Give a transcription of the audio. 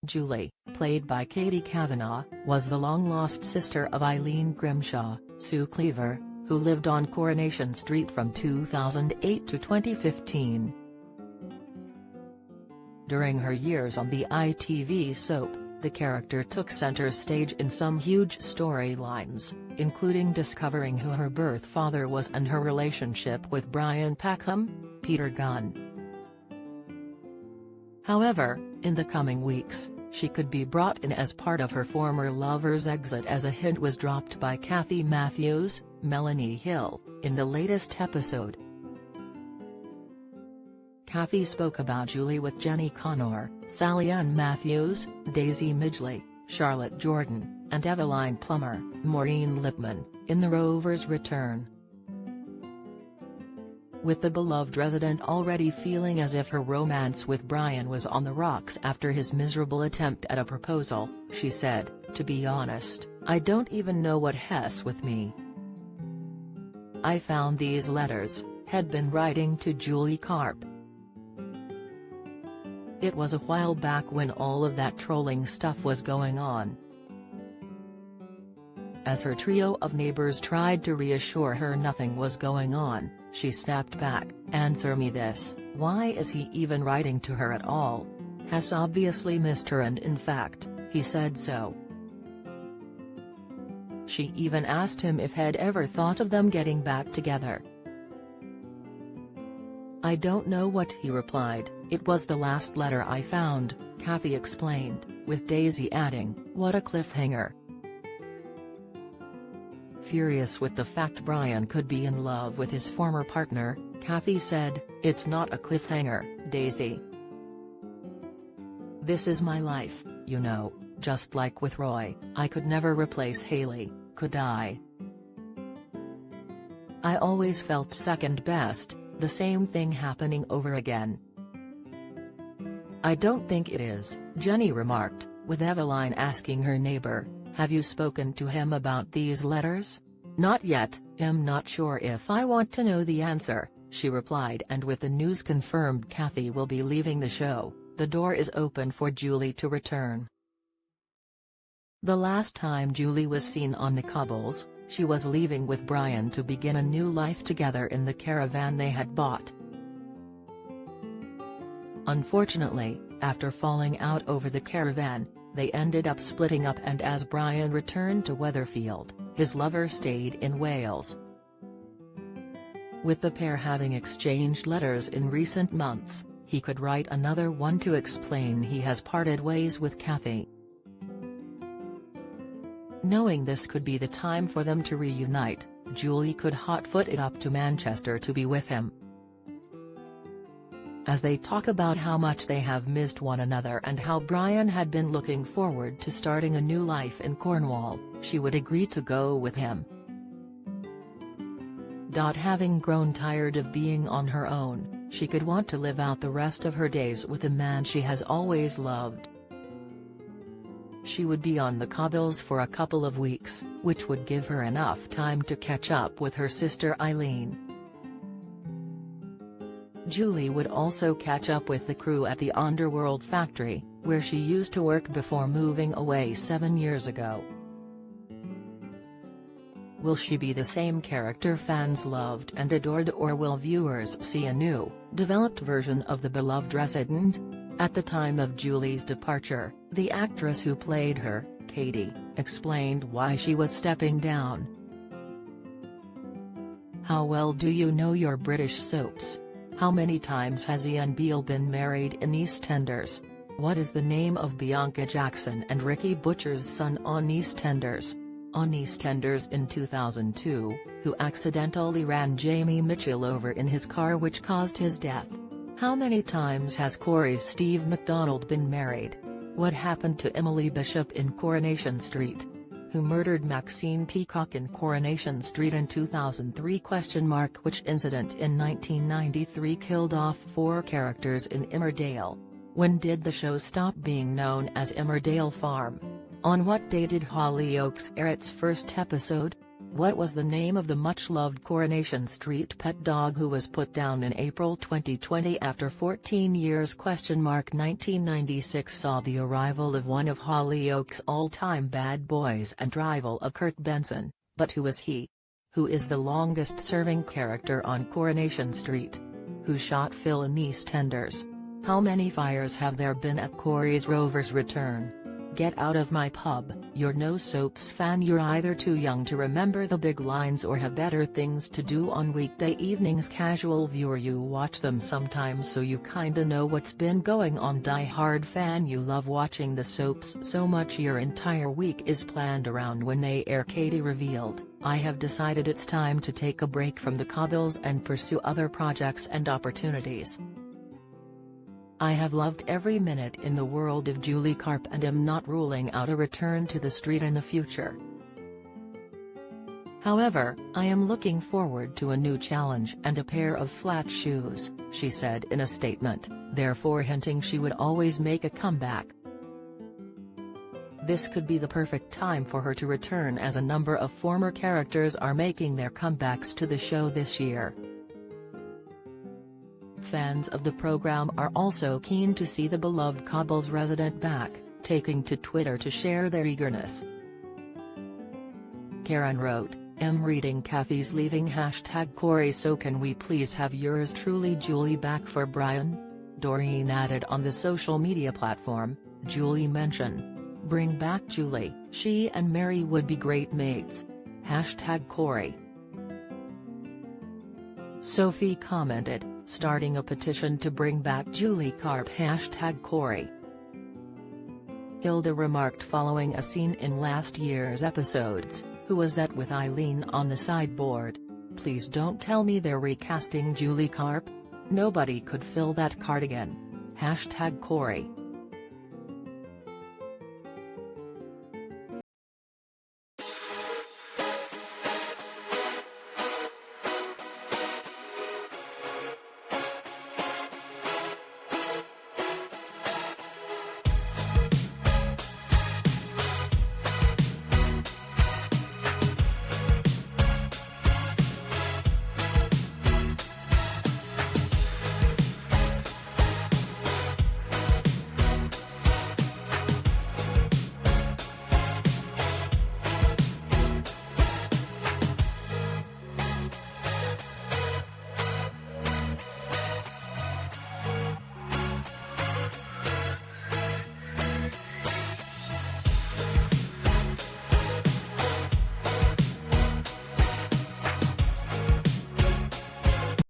Julie, played by Katie Kavanagh, was the long-lost sister of Eileen Grimshaw, Sue Cleaver, who lived on Coronation Street from 2008 to 2015. During her years on the ITV soap, the character took center stage in some huge storylines, including discovering who her birth father was and her relationship with Brian Peckham, Peter Gunn. However, in the coming weeks, she could be brought in as part of her former lover's exit, as a hint was dropped by Kathy Matthews, Melanie Hill, in the latest episode. Kathy spoke about Julie with Jenny Connor, Sally Ann Matthews, Daisy Midgley, Charlotte Jordan, and Eveline Plummer, Maureen Lipman, in The Rover's Return. With the beloved resident already feeling as if her romance with Brian was on the rocks after his miserable attempt at a proposal, she said, "To be honest, I don't even know what Hess with me. I found these letters, had been writing to Julie Carp. It was a while back when all of that trolling stuff was going on." As her trio of neighbors tried to reassure her nothing was going on, she snapped back, "Answer me this, why is he even writing to her at all? Hess obviously missed her, and in fact, he said so." She even asked him if he'd ever thought of them getting back together. "I don't know what," he replied. "It was the last letter I found," Kathy explained, with Daisy adding, "What a cliffhanger." Furious with the fact Brian could be in love with his former partner, Kathy said, "It's not a cliffhanger, Daisy. This is my life, you know, just like with Roy, I could never replace Haley, could I? I always felt second best, the same thing happening over again." "I don't think it is," Jenny remarked, with Eveline asking her neighbor, "Have you spoken to him about these letters?" "Not yet, I'm not sure if I want to know the answer," she replied, and with the news confirmed Kathy will be leaving the show, the door is open for Julie to return. The last time Julie was seen on the cobbles, she was leaving with Brian to begin a new life together in the caravan they had bought. Unfortunately, after falling out over the caravan, they ended up splitting up, and as Brian returned to Weatherfield, his lover stayed in Wales. With the pair having exchanged letters in recent months, he could write another one to explain he has parted ways with Kathy. Knowing this could be the time for them to reunite, Julie could hotfoot it up to Manchester to be with him. As they talk about how much they have missed one another and how Brian had been looking forward to starting a new life in Cornwall, she would agree to go with him. Having grown tired of being on her own, she could want to live out the rest of her days with a man she has always loved. She would be on the cobbles for a couple of weeks, which would give her enough time to catch up with her sister Eileen. Julie would also catch up with the crew at the Underworld factory, where she used to work before moving away 7 years ago. Will she be the same character fans loved and adored, or will viewers see a new, developed version of the beloved resident? At the time of Julie's departure, the actress who played her, Katie, explained why she was stepping down. "How well do you know your British soaps? How many times has Ian Beale been married in EastEnders? What is the name of Bianca Jackson and Ricky Butcher's son on EastEnders? On EastEnders in 2002, who accidentally ran Jamie Mitchell over in his car, which caused his death? How many times has Corey's Steve MacDonald been married? What happened to Emily Bishop in Coronation Street? Who murdered Maxine Peacock in Coronation Street in 2003? Which incident in 1993 killed off 4 characters in Emmerdale? When did the show stop being known as Emmerdale Farm? On what day did Hollyoaks air its first episode? What was the name of the much-loved Coronation Street pet dog who was put down in April 2020 after 14 years? 1996 saw the arrival of one of Hollyoaks' all-time bad boys and rival of Kurt Benson, but who is he? Who is the longest-serving character on Coronation Street? Who shot Phil in EastEnders? How many fires have there been at Corey's Rover's return? Get out of my pub, you're no soaps fan. You're either too young to remember the big lines or have better things to do on weekday evenings. Casual viewer, you watch them sometimes so you kinda know what's been going on. Die-hard fan, you love watching the soaps so much your entire week is planned around when they air. Katie revealed, "I have decided it's time to take a break from the cobbles and pursue other projects and opportunities. I have loved every minute in the world of Julie Carp and am not ruling out a return to the street in the future. However, I am looking forward to a new challenge and a pair of flat shoes," she said in a statement, therefore hinting she would always make a comeback. This could be the perfect time for her to return, as a number of former characters are making their comebacks to the show this year. Fans of the program are also keen to see the beloved Cobbles resident back, taking to Twitter to share their eagerness. Karen wrote, "Am reading Kathy's leaving #Corey, so can we please have yours truly Julie back for Brian?" Doreen added on the social media platform, "Julie mention. Bring back Julie, she and Mary would be great mates. #Corey." Sophie commented, starting a petition to bring back Julie Carp #Corey. Hilda remarked following a scene in last year's episodes, "Who was that with Eileen on the sideboard? Please don't tell me they're recasting Julie Carp? Nobody could fill that cardigan. #Corey."